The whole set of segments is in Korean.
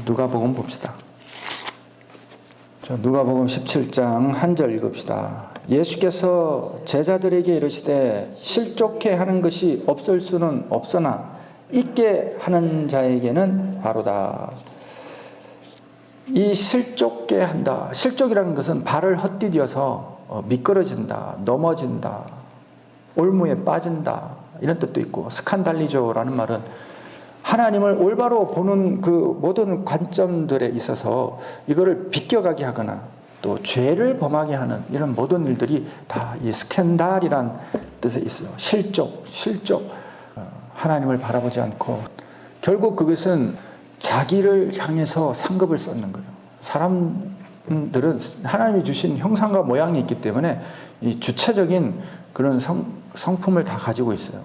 누가복음 봅시다. 누가복음 17장 한 절 읽읍시다. 예수께서 제자들에게 이르시되 실족해 하는 것이 없을 수는 없으나 있게 하는 자에게는 바로다. 이 실족게 한다. 실족이라는 것은 발을 헛디뎌서 미끄러진다, 넘어진다, 올무에 빠진다 이런 뜻도 있고, 스칸달리조라는 말은 하나님을 올바로 보는 그 모든 관점들에 있어서 이거를 비껴가게 하거나 또 죄를 범하게 하는 이런 모든 일들이 다 이 스캔달이란 뜻에 있어요. 실족. 하나님을 바라보지 않고 결국 그것은 자기를 향해서 상급을 쌓는 거예요. 사람들은 하나님이 주신 형상과 모양이 있기 때문에 이 주체적인 그런 성품을 다 가지고 있어요.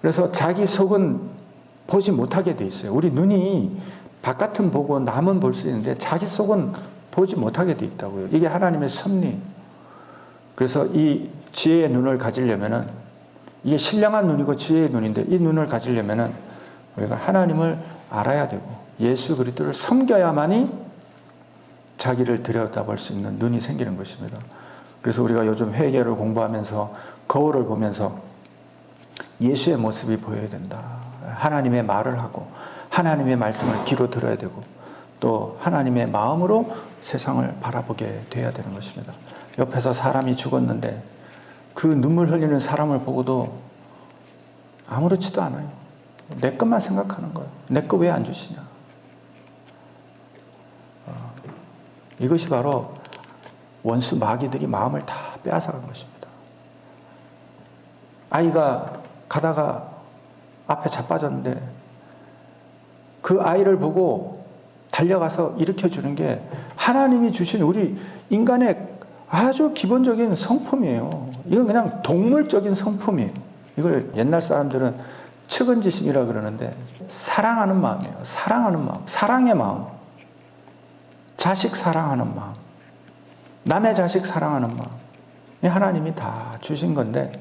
그래서 자기 속은 보지 못하게 돼 있어요. 우리 눈이 바깥은 보고 남은 볼 수 있는데 자기 속은 보지 못하게 돼 있다고요. 이게 하나님의 섭리. 그래서 이 지혜의 눈을 가지려면은, 이게 신령한 눈이고 지혜의 눈인데, 이 눈을 가지려면은 우리가 하나님을 알아야 되고 예수 그리스도를 섬겨야만이 자기를 들여다볼 수 있는 눈이 생기는 것입니다. 그래서 우리가 요즘 회개를 공부하면서 거울을 보면서 예수의 모습이 보여야 된다. 하나님의 말을 하고 하나님의 말씀을 귀로 들어야 되고 또 하나님의 마음으로 세상을 바라보게 돼야 되는 것입니다. 옆에서 사람이 죽었는데 그 눈물 흘리는 사람을 보고도 아무렇지도 않아요. 내 것만 생각하는 거예요. 내 거 왜 안 주시냐. 이것이 바로 원수 마귀들이 마음을 다 빼앗아간 것입니다. 아이가 가다가 앞에 자빠졌는데 그 아이를 보고 달려가서 일으켜주는 게 하나님이 주신 우리 인간의 아주 기본적인 성품이에요. 이건 그냥 동물적인 성품이에요. 이걸 옛날 사람들은 측은지심이라 그러는데 사랑하는 마음이에요. 사랑하는 마음, 사랑의 마음, 자식 사랑하는 마음, 남의 자식 사랑하는 마음, 이 하나님이 다 주신 건데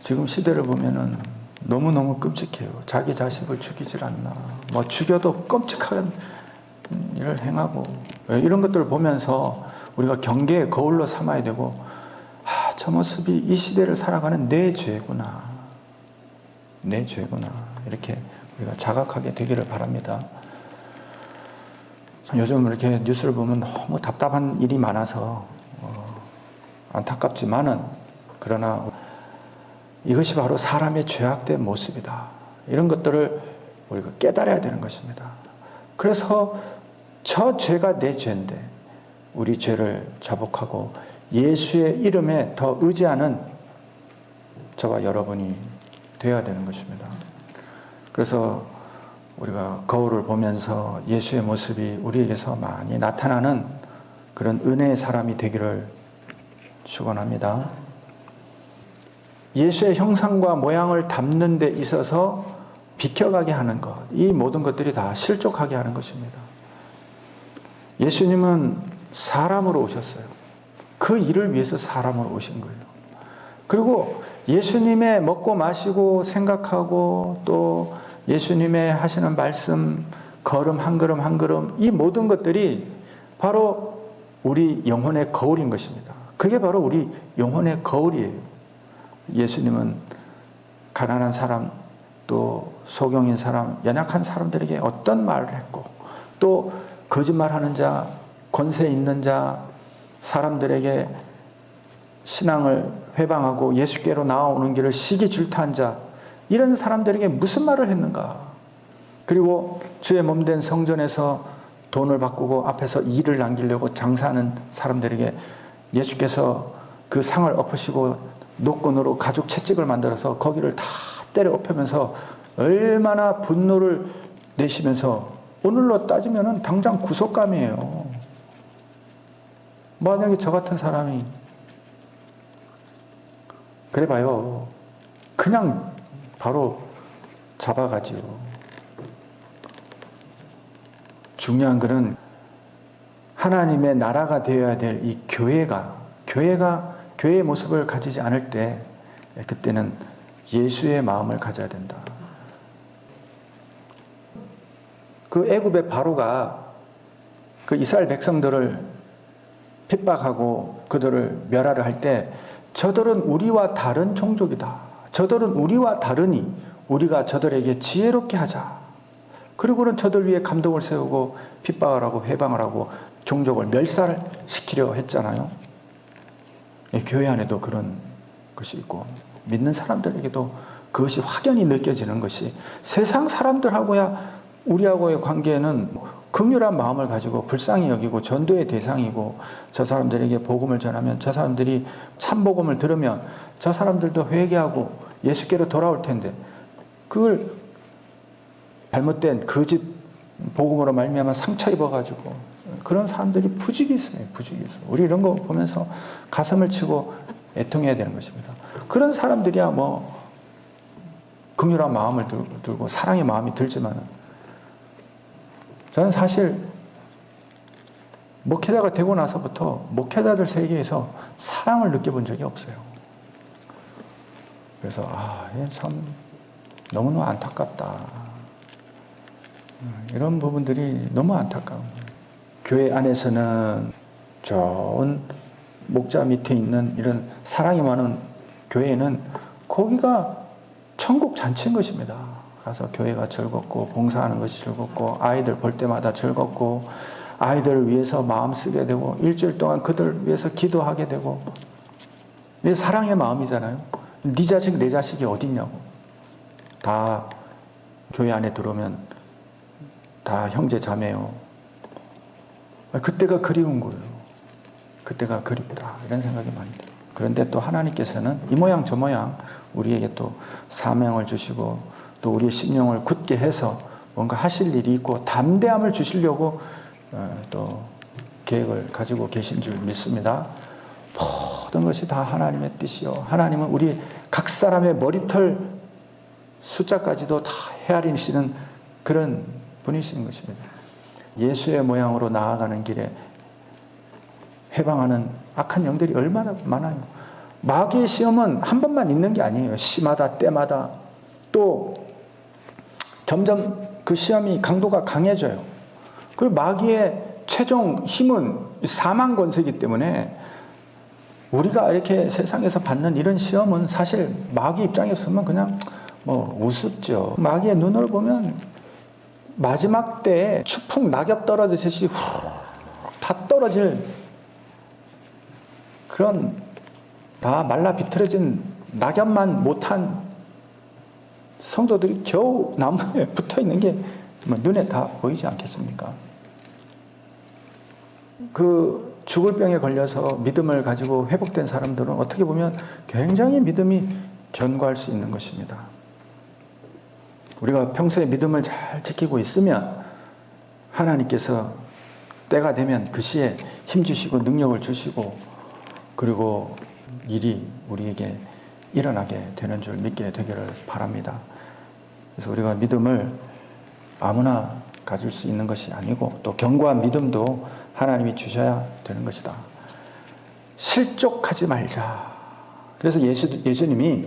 지금 시대를 보면은 너무너무 끔찍해요. 자기 자식을 죽이질 않나, 뭐 죽여도 끔찍한 일을 행하고, 이런 것들을 보면서 우리가 경계의 거울로 삼아야 되고, 저 모습이 이 시대를 살아가는 내 죄구나, 내 죄구나, 이렇게 우리가 자각하게 되기를 바랍니다. 요즘 이렇게 뉴스를 보면 너무 답답한 일이 많아서 안타깝지만은, 그러나 이것이 바로 사람의 죄악된 모습이다. 이런 것들을 우리가 깨달아야 되는 것입니다. 그래서 저 죄가 내 죄인데 우리 죄를 자복하고 예수의 이름에 더 의지하는 저와 여러분이 되어야 되는 것입니다. 그래서 우리가 거울을 보면서 예수의 모습이 우리에게서 많이 나타나는 그런 은혜의 사람이 되기를 축원합니다. 예수의 형상과 모양을 담는 데 있어서 비켜가게 하는 것, 이 모든 것들이 다 실족하게 하는 것입니다. 예수님은 사람으로 오셨어요. 그 일을 위해서 사람으로 오신 거예요. 그리고 예수님의 먹고 마시고 생각하고 또 예수님의 하시는 말씀, 걸음 한 걸음 한 걸음, 이 모든 것들이 바로 우리 영혼의 거울인 것입니다. 그게 바로 우리 영혼의 거울이에요. 예수님은 가난한 사람, 또 소경인 사람, 연약한 사람들에게 어떤 말을 했고, 또 거짓말하는 자, 권세 있는 자, 사람들에게 신앙을 회방하고 예수께로 나아오는 길을 시기 질투한 자, 이런 사람들에게 무슨 말을 했는가. 그리고 주의 몸된 성전에서 돈을 바꾸고 앞에서 일을 남기려고 장사하는 사람들에게 예수께서 그 상을 엎으시고 노끈으로 가죽 채찍을 만들어서 거기를 다 때려 엎으면서 얼마나 분노를 내시면서, 오늘로 따지면 당장 구속감이에요. 만약에 저 같은 사람이 그래봐요, 그냥 바로 잡아가지요. 중요한 것은 하나님의 나라가 되어야 될 이 교회의 모습을 가지지 않을 때, 그때는 예수의 마음을 가져야 된다. 그 애굽의 바로가 그 이스라엘 백성들을 핍박하고 그들을 멸하려 할 때 저들은 우리와 다른 종족이다. 저들은 우리와 다르니 우리가 저들에게 지혜롭게 하자. 그리고는 저들 위에 감독을 세우고 핍박을 하고 회방을 하고 종족을 멸살시키려 했잖아요. 교회 안에도 그런 것이 있고 믿는 사람들에게도 그것이 확연히 느껴지는 것이 세상 사람들하고야 우리하고의 관계는 긍휼한 마음을 가지고 불쌍히 여기고 전도의 대상이고 저 사람들에게 복음을 전하면 저 사람들이 참복음을 들으면 저 사람들도 회개하고 예수께로 돌아올 텐데 그걸 잘못된 거짓 복음으로 말미암아 상처 입어가지고 그런 사람들이 부지기 있어요. 부지기 있어요. 우리 이런 거 보면서 가슴을 치고 애통해야 되는 것입니다. 그런 사람들이야 뭐 긍휼한 마음을 들고 사랑의 마음이 들지만은 저는 사실 목회자가 되고 나서부터 목회자들 세계에서 사랑을 느껴본 적이 없어요. 그래서 참 너무너무 안타깝다. 이런 부분들이 너무 안타까운 거예요. 교회 안에서는 좋은 목자 밑에 있는 이런 사랑이 많은 교회는 거기가 천국 잔치인 것입니다. 가서 교회가 즐겁고 봉사하는 것이 즐겁고 아이들 볼 때마다 즐겁고 아이들을 위해서 마음 쓰게 되고 일주일 동안 그들 위해서 기도하게 되고 이게 사랑의 마음이잖아요. 네 자식 내 자식이 어디 있냐고. 다 교회 안에 들어오면 다 형제 자매요. 그때가 그리운 거예요. 그때가 그립다 이런 생각이 많이 들어요. 그런데 또 하나님께서는 이 모양 저 모양 우리에게 또 사명을 주시고 또 우리의 심령을 굳게 해서 뭔가 하실 일이 있고 담대함을 주시려고 또 계획을 가지고 계신 줄 믿습니다. 모든 것이 다 하나님의 뜻이요. 하나님은 우리 각 사람의 머리털 숫자까지도 다 헤아리시는 그런 분이신 것입니다. 예수의 모양으로 나아가는 길에 해방하는 악한 영들이 얼마나 많아요. 마귀의 시험은 한 번만 있는 게 아니에요. 시마다 때마다 또 점점 그 시험이 강도가 강해져요. 그리고 마귀의 최종 힘은 사망 권세이기 때문에 우리가 이렇게 세상에서 받는 이런 시험은 사실 마귀 입장에서는 그냥 뭐 우습죠. 마귀의 눈을 보면 마지막 때에 추풍 낙엽 떨어지듯이 다 떨어질 그런 다 말라 비틀어진 낙엽만 못한 성도들이 겨우 나무에 붙어 있는 게 눈에 다 보이지 않겠습니까? 그 죽을 병에 걸려서 믿음을 가지고 회복된 사람들은 어떻게 보면 굉장히 믿음이 견고할 수 있는 것입니다. 우리가 평소에 믿음을 잘 지키고 있으면 하나님께서 때가 되면 그 시에 힘 주시고 능력을 주시고 그리고 일이 우리에게 일어나게 되는 줄 믿게 되기를 바랍니다. 그래서 우리가 믿음을 아무나 가질 수 있는 것이 아니고 또 견고한 믿음도 하나님이 주셔야 되는 것이다. 실족하지 말자. 그래서 예수님이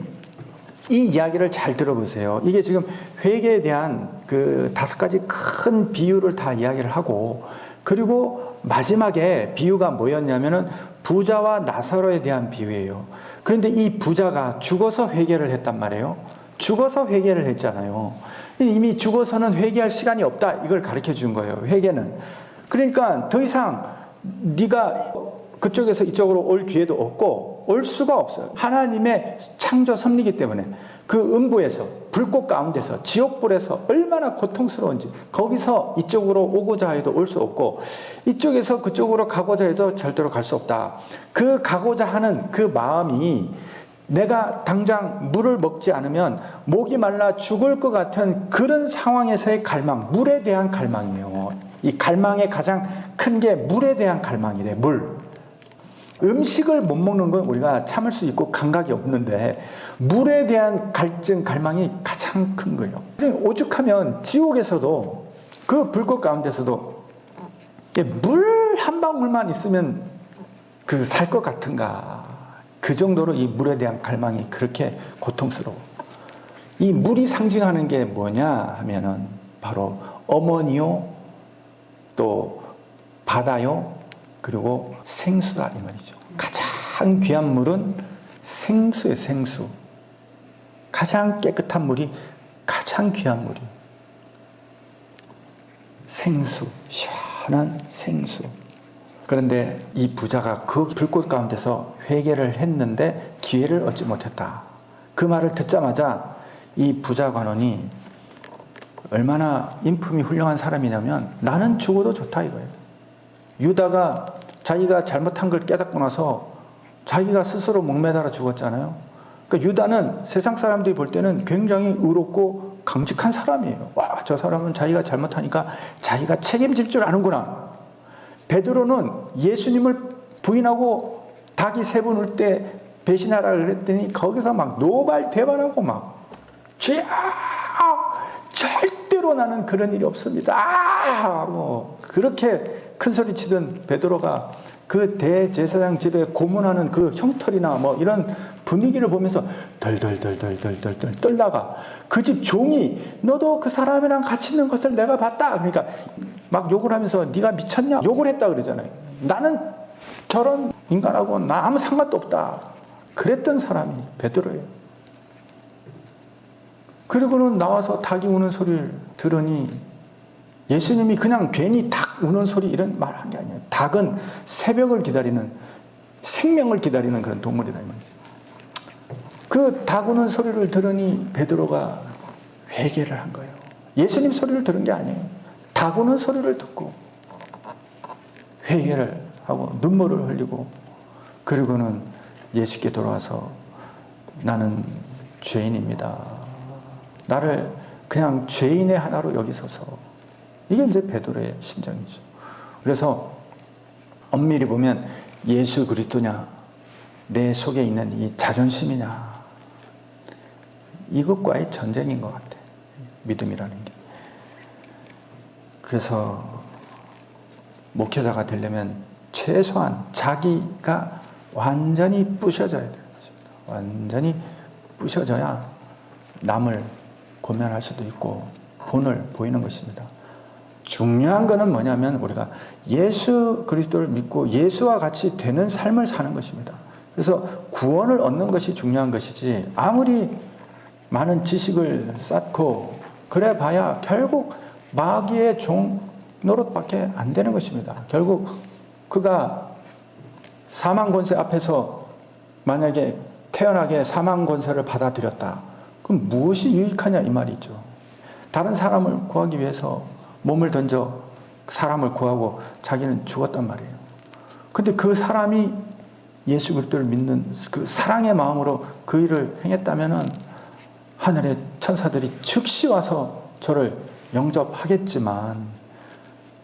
이 이야기를 잘 들어보세요. 이게 지금 회개에 대한 그 5가지 큰 비유를 다 이야기를 하고 그리고 마지막에 비유가 뭐였냐면은 부자와 나사로에 대한 비유예요. 그런데 이 부자가 죽어서 회개를 했단 말이에요. 죽어서 회개를 했잖아요. 이미 죽어서는 회개할 시간이 없다. 이걸 가르쳐 준 거예요. 회개는. 그러니까 더 이상 네가 그쪽에서 이쪽으로 올 기회도 없고 올 수가 없어요. 하나님의 창조 섭리이기 때문에 그 음부에서 불꽃 가운데서 지옥불에서 얼마나 고통스러운지 거기서 이쪽으로 오고자 해도 올 수 없고 이쪽에서 그쪽으로 가고자 해도 절대로 갈 수 없다. 그 가고자 하는 그 마음이 내가 당장 물을 먹지 않으면 목이 말라 죽을 것 같은 그런 상황에서의 갈망, 물에 대한 갈망이에요. 이 갈망의 가장 큰 게 물에 대한 갈망이래. 물. 음식을 못 먹는 건 우리가 참을 수 있고 감각이 없는데 물에 대한 갈증, 갈망이 가장 큰 거예요. 오죽하면 지옥에서도 그 불꽃 가운데서도 물 한 방울만 있으면 그 살 것 같은가. 그 정도로 이 물에 대한 갈망이 그렇게 고통스러워. 이 물이 상징하는 게 뭐냐 하면은 바로 어머니요, 또 바다요, 그리고 생수다 이 말이죠. 가장 귀한 물은 생수예요. 생수. 가장 깨끗한 물이 가장 귀한 물이 생수, 시원한 생수. 그런데 이 부자가 그 불꽃 가운데서 회개를 했는데 기회를 얻지 못했다. 그 말을 듣자마자 이 부자 관원이 얼마나 인품이 훌륭한 사람이냐면 나는 죽어도 좋다 이거예요. 유다가 자기가 잘못한 걸 깨닫고 나서 자기가 스스로 목매달아 죽었잖아요. 그러니까 유다는 세상 사람들이 볼 때는 굉장히 의롭고 강직한 사람이에요. 와, 저 사람은 자기가 잘못하니까 자기가 책임질 줄 아는구나. 베드로는 예수님을 부인하고 닭이 3번 울 때 배신하라 그랬더니 거기서 막 노발대발하고 막 주야 절대로 나는 그런 일이 없습니다. 하고 그렇게 큰 소리 치던 베드로가 그 대제사장 집에 고문하는 그 형털이나 뭐 이런 분위기를 보면서 덜덜덜덜덜덜 떨다가 그 집 종이 너도 그 사람이랑 같이 있는 것을 내가 봤다. 그러니까 막 욕을 하면서 네가 미쳤냐? 욕을 했다 그러잖아요. 나는 저런 인간하고 나 아무 상관도 없다. 그랬던 사람이 베드로예요. 그리고는 나와서 닭이 우는 소리를 들으니 예수님이 그냥 괜히 닭 우는 소리 이런 말 한 게 아니에요. 닭은 새벽을 기다리는, 생명을 기다리는 그런 동물이다. 그 닭 우는 소리를 들으니 베드로가 회개를 한 거예요. 예수님 소리를 들은 게 아니에요. 닭 우는 소리를 듣고 회개를 하고 눈물을 흘리고 그리고는 예수께 돌아와서 나는 죄인입니다. 나를 그냥 죄인의 하나로 여기소서. 이게 이제 베드로의 심정이죠. 그래서 엄밀히 보면 예수 그리스도냐, 내 속에 있는 이 자존심이냐, 이것과의 전쟁인 것 같아요. 믿음이라는 게. 그래서 목회자가 되려면 최소한 자기가 완전히 부셔져야 되는 것입니다. 완전히 부셔져야 남을 고면할 수도 있고 본을 보이는 것입니다. 중요한 것은 뭐냐면 우리가 예수 그리스도를 믿고 예수와 같이 되는 삶을 사는 것입니다. 그래서 구원을 얻는 것이 중요한 것이지 아무리 많은 지식을 쌓고 그래 봐야 결국 마귀의 종 노릇밖에 안 되는 것입니다. 결국 그가 사망 권세 앞에서 만약에 태연하게 사망 권세를 받아들였다. 그럼 무엇이 유익하냐 이 말이죠. 다른 사람을 구하기 위해서 몸을 던져 사람을 구하고 자기는 죽었단 말이에요. 근데 그 사람이 예수 그리스도를 믿는 그 사랑의 마음으로 그 일을 행했다면은 하늘의 천사들이 즉시 와서 저를 영접하겠지만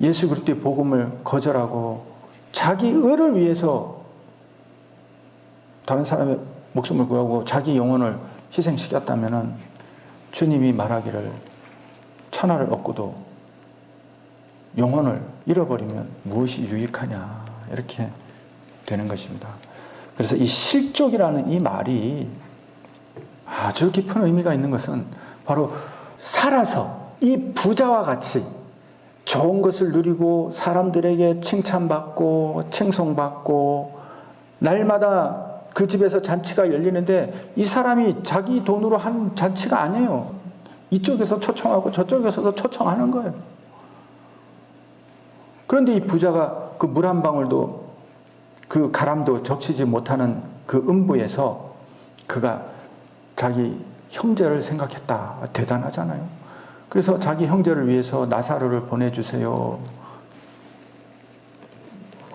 예수 그리스도의 복음을 거절하고 자기 의를 위해서 다른 사람의 목숨을 구하고 자기 영혼을 희생시켰다면은 주님이 말하기를 천하를 얻고도 영혼을 잃어버리면 무엇이 유익하냐 이렇게 되는 것입니다. 그래서 이 실족이라는 이 말이 아주 깊은 의미가 있는 것은 바로 살아서 이 부자와 같이 좋은 것을 누리고 사람들에게 칭찬받고 칭송받고 날마다 그 집에서 잔치가 열리는데 이 사람이 자기 돈으로 한 잔치가 아니에요. 이쪽에서 초청하고 저쪽에서도 초청하는 거예요. 그런데 이 부자가 그 물 한 방울도 그 가람도 적시지 못하는 그 음부에서 그가 자기 형제를 생각했다. 대단하잖아요. 그래서 자기 형제를 위해서 나사로를 보내주세요.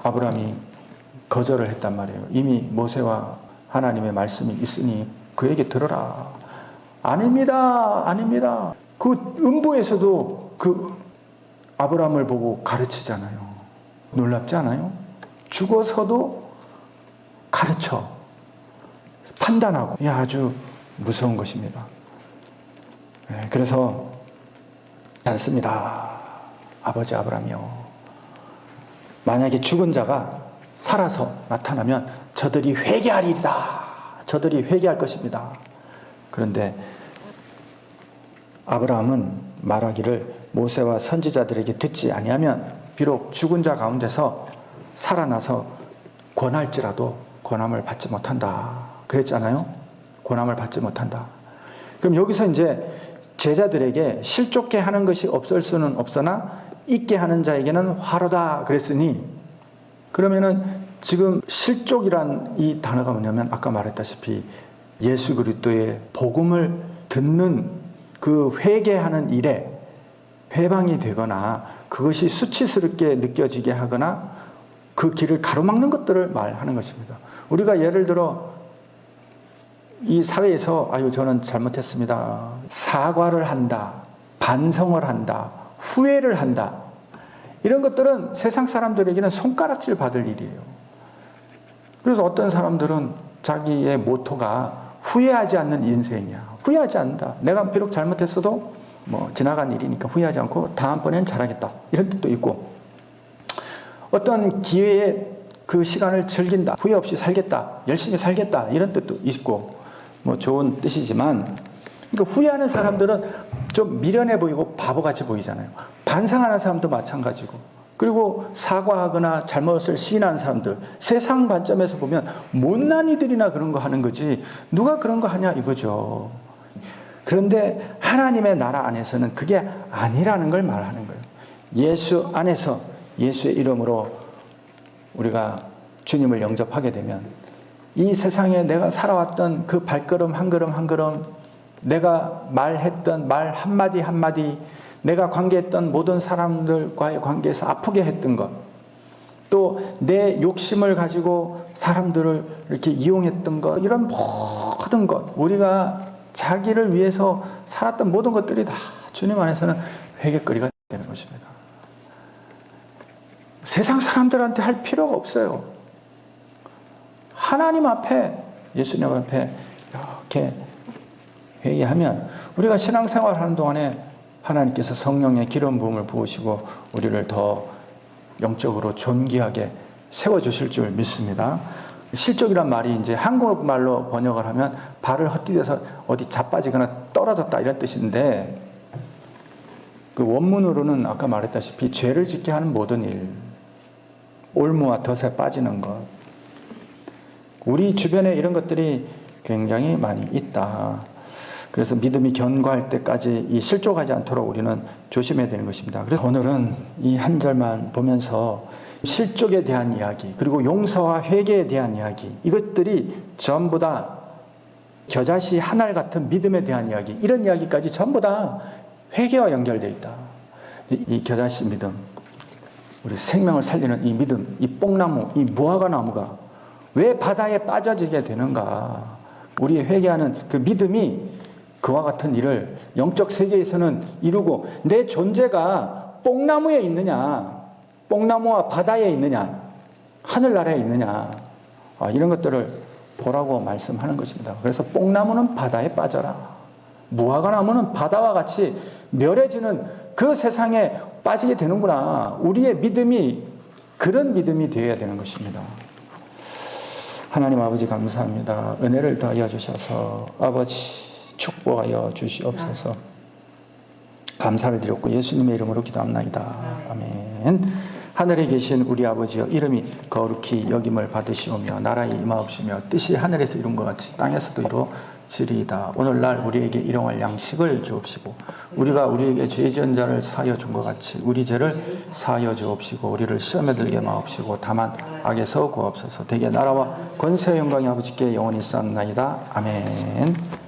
아브라함이 거절을 했단 말이에요. 이미 모세와 하나님의 말씀이 있으니 그에게 들어라. 아닙니다. 아닙니다. 그 음부에서도 그 아브라함을 보고 가르치잖아요. 놀랍지 않아요? 죽어서도 가르쳐. 판단하고. 이게 아주 무서운 것입니다. 그래서 않습니다. 아버지 아브라함이요. 만약에 죽은 자가 살아서 나타나면 저들이 회개하리이다. 저들이 회개할 것입니다. 그런데 아브라함은 말하기를 모세와 선지자들에게 듣지 아니하면 비록 죽은 자 가운데서 살아나서 권할지라도 권함을 받지 못한다. 그랬잖아요. 권함을 받지 못한다. 그럼 여기서 이제 제자들에게 실족케 하는 것이 없을 수는 없으나 있게 하는 자에게는 화로다 그랬으니, 그러면은 지금 실족이란 이 단어가 뭐냐면 아까 말했다시피 예수 그리스도의 복음을 듣는 그 회개하는 일에 회방이 되거나 그것이 수치스럽게 느껴지게 하거나 그 길을 가로막는 것들을 말하는 것입니다. 우리가 예를 들어 이 사회에서 아유 저는 잘못했습니다. 사과를 한다. 반성을 한다. 후회를 한다. 이런 것들은 세상 사람들에게는 손가락질 받을 일이에요. 그래서 어떤 사람들은 자기의 모토가 후회하지 않는 인생이야. 후회하지 않는다. 내가 비록 잘못했어도 뭐 지나간 일이니까 후회하지 않고 다음번엔 잘하겠다. 이런 뜻도 있고, 어떤 기회에 그 시간을 즐긴다. 후회 없이 살겠다. 열심히 살겠다. 이런 뜻도 있고, 뭐 좋은 뜻이지만, 그러니까 후회하는 사람들은 좀 미련해 보이고 바보같이 보이잖아요. 반성하는 사람도 마찬가지고, 그리고 사과하거나 잘못을 시인하는 사람들, 세상 관점에서 보면 못난 이들이나 그런 거 하는 거지 누가 그런 거 하냐 이거죠. 그런데 하나님의 나라 안에서는 그게 아니라는 걸 말하는 거예요. 예수 안에서 예수의 이름으로 우리가 주님을 영접하게 되면 이 세상에 내가 살아왔던 그 발걸음 한 걸음 한 걸음, 내가 말했던 말 한마디 한마디, 내가 관계했던 모든 사람들과의 관계에서 아프게 했던 것, 또 내 욕심을 가지고 사람들을 이렇게 이용했던 것, 이런 모든 것, 우리가 자기를 위해서 살았던 모든 것들이 다 주님 안에서는 회개거리가 되는 것입니다. 세상 사람들한테 할 필요가 없어요. 하나님 앞에, 예수님 앞에 이렇게 회개하면 우리가 신앙생활 하는 동안에 하나님께서 성령의 기름 부음을 부으시고 우리를 더 영적으로 존귀하게 세워주실 줄 믿습니다. 실족이란 말이 이제 한국말로 번역을 하면 발을 헛디뎌서 어디 자빠지거나 떨어졌다 이런 뜻인데, 그 원문으로는 아까 말했다시피 죄를 짓게 하는 모든 일, 올무와 덫에 빠지는 것, 우리 주변에 이런 것들이 굉장히 많이 있다. 그래서 믿음이 견고할 때까지 이 실족하지 않도록 우리는 조심해야 되는 것입니다. 그래서 오늘은 이 한 절만 보면서 실족에 대한 이야기, 그리고 용서와 회개에 대한 이야기, 이것들이 전부 다 겨자씨 한 알 같은 믿음에 대한 이야기, 이런 이야기까지 전부 다 회개와 연결되어 있다. 이 겨자씨 믿음, 우리 생명을 살리는 이 믿음, 이 뽕나무, 이 무화과 나무가 왜 바다에 빠져지게 되는가? 우리 회개하는 그 믿음이 그와 같은 일을 영적 세계에서는 이루고, 내 존재가 뽕나무에 있느냐, 뽕나무와 바다에 있느냐, 하늘나라에 있느냐, 이런 것들을 보라고 말씀하는 것입니다. 그래서 뽕나무는 바다에 빠져라, 무화과 나무는 바다와 같이 멸해지는 그 세상에 빠지게 되는구나. 우리의 믿음이 그런 믿음이 되어야 되는 것입니다. 하나님 아버지 감사합니다. 은혜를 더하여 주셔서 아버지 축복하여 주시옵소서. 감사를 드렸고 예수님의 이름으로 기도합나이다. 아멘. 하늘에 계신 우리 아버지여, 이름이 거룩히 여김을 받으시오며 나라에 임하옵시며 뜻이 하늘에서 이룬 것 같이 땅에서도 이루어지리이다. 오늘날 우리에게 일용할 양식을 주옵시고 우리가 우리에게 죄 지은 자를 사하여 준 것 같이 우리 죄를 사하여 주옵시고 우리를 시험에 들게 마옵시고 다만 악에서 구하옵소서. 대개 나라와 권세와 영광이 아버지께 영원히 쌓나이다. 아멘.